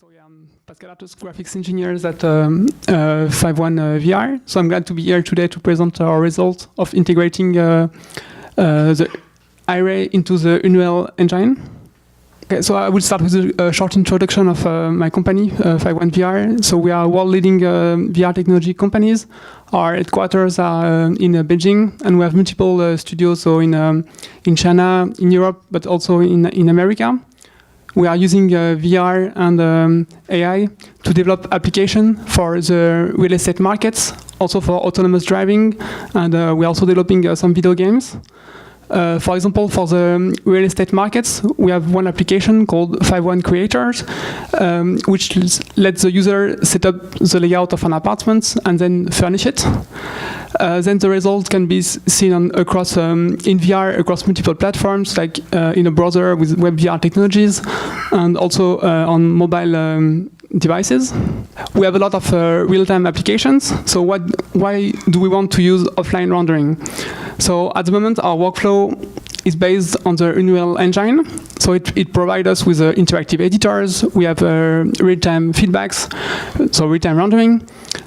So yeah, I'm Pascal Artus, graphics engineers at 51 VR. So I'm glad to be here today to present our result of integrating the Iray into the Unreal Engine. Okay, so I will start with a short introduction of my company, 51 VR. So we are world-leading VR technology companies. Our headquarters are in Beijing, and we have multiple studios, so in China, in Europe, but also in America. We are using VR and AI to develop applications for the real estate markets, also for autonomous driving, and we're also developing some video games. For example, for the real estate markets, we have one application called 51 Creators, which lets the user set up the layout of an apartment and then furnish it. Then the result can be seen in VR across multiple platforms, like in a browser with web VR technologies, and also on mobile devices. We have a lot of real-time applications. So why do we want to use offline rendering? So at the moment, our workflow is based on the Unreal Engine. So it provides us with interactive editors. We have real-time feedbacks, so real-time rendering.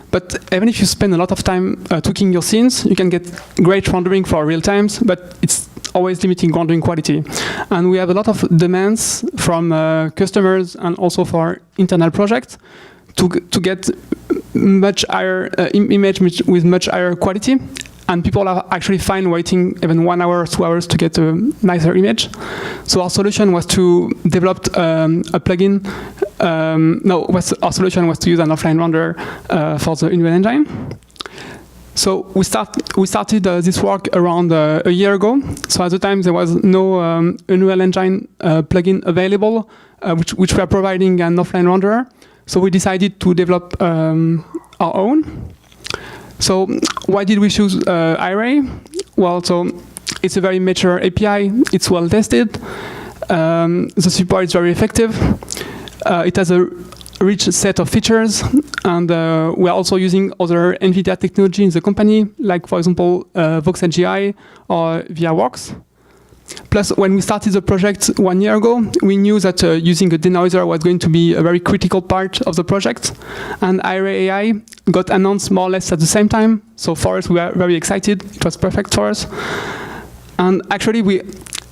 But even if you spend a lot of time tweaking your scenes, you can get great rendering for real times, but it's always limiting rendering quality. And we have a lot of demands from customers and also for internal projects to get much higher image with much higher quality. And people are actually fine waiting even 1 hour, 2 hours to get a nicer image. So our solution was to develop a plugin. Our solution was to use an offline render for the Unreal Engine. So we started this work around a year ago. So at the time there was no Unreal Engine plugin available, which we are providing an offline renderer. So we decided to develop our own. So why did we choose Iray? Well, so it's a very mature API. It's well tested. The support is very effective. It has a rich set of features, and we are also using other NVIDIA technology in the company, like for example Voxel GI or VRWorks. Plus, when we started the project 1 year ago, we knew that using a denoiser was going to be a very critical part of the project. And Iray AI got announced more or less at the same time. So for us, we were very excited. It was perfect for us. And actually,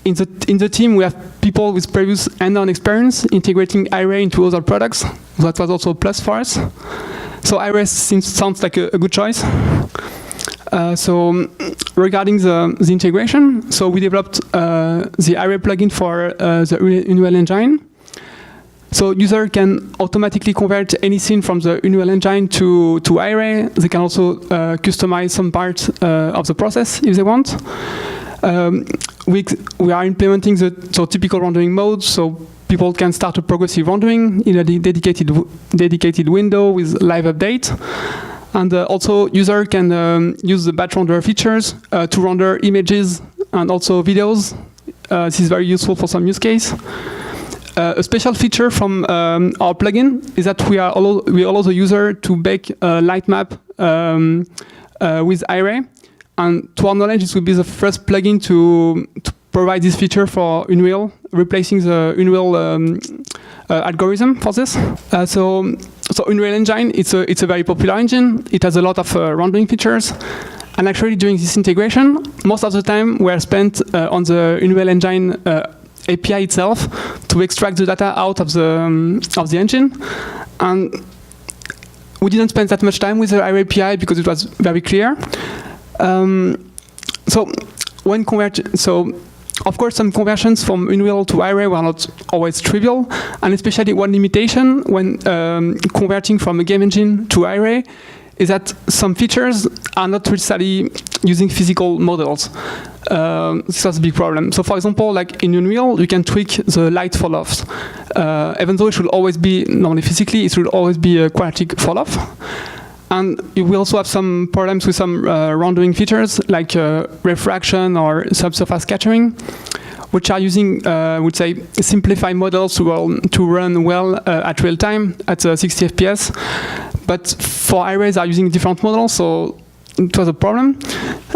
in the team, we have people with previous hands-on experience integrating Iray into other products. That was also a plus for us. So Iray sounds like a good choice. So regarding the integration, so we developed the Iray plugin for the Unreal Engine. So user can automatically convert any scene from the Unreal Engine to Iray. They can also customize some parts of the process if they want. We are implementing the typical rendering mode, so people can start a progressive rendering in a dedicated window with live update. And also, user can use the batch render features to render images and also videos. This is very useful for some use case. A special feature from our plugin is that we allow the user to bake a lightmap with Iray. And to our knowledge, this will be the first plugin to provide this feature for Unreal, replacing the Unreal algorithm for this. So Unreal Engine, it's a very popular engine. It has a lot of rendering features. And actually, during this integration, most of the time were spent on the Unreal Engine API itself to extract the data out of the engine. And we didn't spend that much time with the Iray API because it was very clear. Of course, some conversions from Unreal to Iray were not always trivial, and especially one limitation when converting from a game engine to Iray is that some features are not necessarily using physical models. This was a big problem. So for example, like in Unreal, you can tweak the light fall-offs. Even though it should always be, normally physically, it should always be a quadratic fall-off. And we also have some problems with some rendering features like refraction or subsurface scattering, which are using, I would say, simplified models to run well at real time at 60 FPS. But for Iray, they are using different models, so it was a problem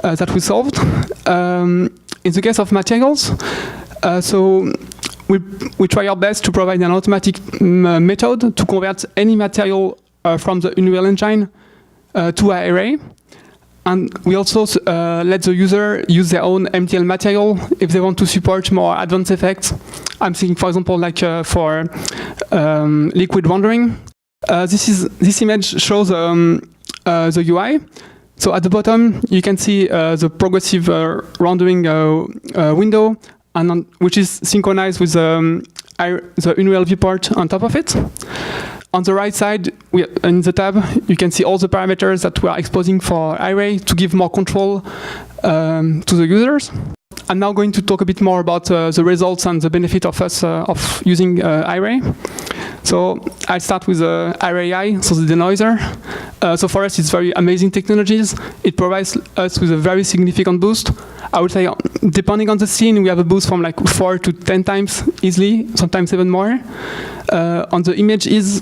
that we solved. In the case of materials, so we try our best to provide an automatic method to convert any material from the Unreal Engine to an array. And we also let the user use their own MTL material if they want to support more advanced effects. I'm thinking, for example, like for liquid rendering. This image shows the UI. So at the bottom, you can see the progressive rendering window, and which is synchronized with the Unreal viewport on top of it. On the right side, in the tab, you can see all the parameters that we are exposing for Iray to give more control to the users. I'm now going to talk a bit more about the results and the benefit of us of using Iray. So I'll start with Iray, so the denoiser. So for us, it's very amazing technologies. It provides us with a very significant boost. I would say, depending on the scene, we have a boost from like 4 to 10 times easily, sometimes even more. On the image is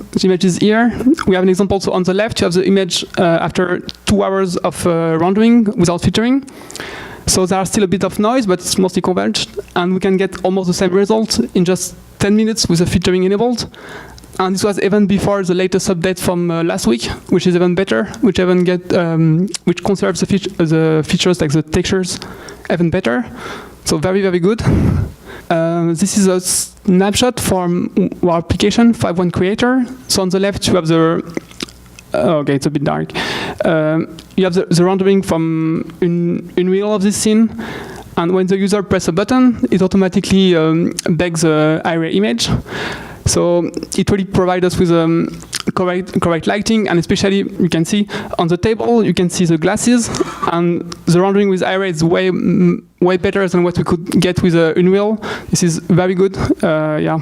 here. We have an example. So on the left, you have the image after 2 hours of rendering without filtering. So there's still a bit of noise, but it's mostly converged, and we can get almost the same result in just 10 minutes with the filtering enabled. And this was even before the latest update from last week, which is even better, which conserves the features like the textures even better. So very, very good. This is a snapshot from our application, 5.1 Creator. So on the left, you have the okay, it's a bit dark. You have the rendering from Unreal of this scene, and when the user presses a button, it automatically bakes the Iray image. So it really provides us with correct lighting, and especially you can see on the table, you can see the glasses, and the rendering with Iray is way better than what we could get with Unreal. This is very good, yeah.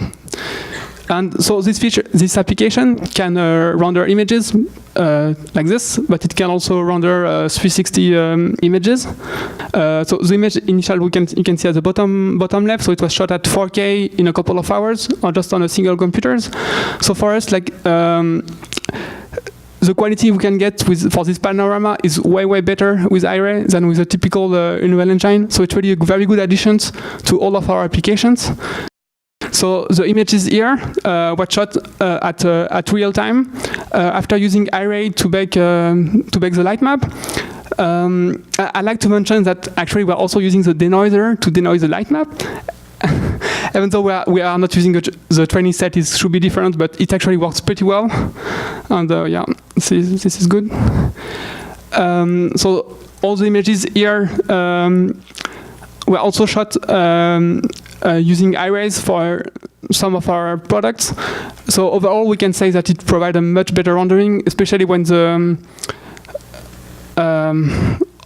And so this application can render images like this, but it can also render 360 images. So the image initial you can see at the bottom left. So it was shot at 4K in a couple of hours, or just on a single computer. So for us, like the quality we can get for this panorama is way better with Iray than with a typical Unreal Engine. So it's really a very good addition to all of our applications. So the image is here, was shot at real time after using Iray to bake the lightmap. I'd like to mention that actually we're also using the denoiser to denoise the lightmap. Even though we are not using the training set, it should be different, but it actually works pretty well. And yeah, this is good. So all the images here were also shot using Irays for some of our products. So overall, we can say that it provides a much better rendering, especially when the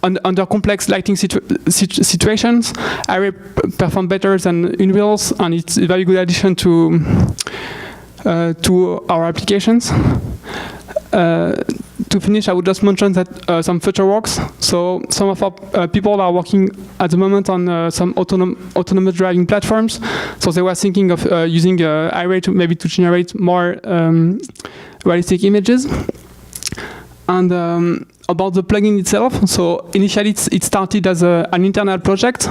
under complex lighting situations. Iray perform better than Unreal's, and it's a very good addition to our applications. To finish, I would just mention that some future works. So some of our people are working at the moment on some autonomous driving platforms. So they were thinking of using Iray to maybe to generate more realistic images. And about the plugin itself, so initially it started as an internal project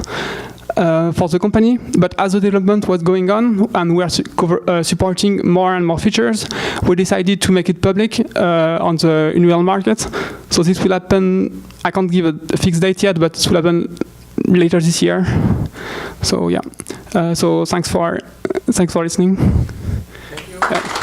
for the company, but as the development was going on and we are supporting more and more features, we decided to make it public on the Unreal market. So this will happen, I can't give a fixed date yet, but it will happen later this year. So yeah, so thanks for listening. Thank you.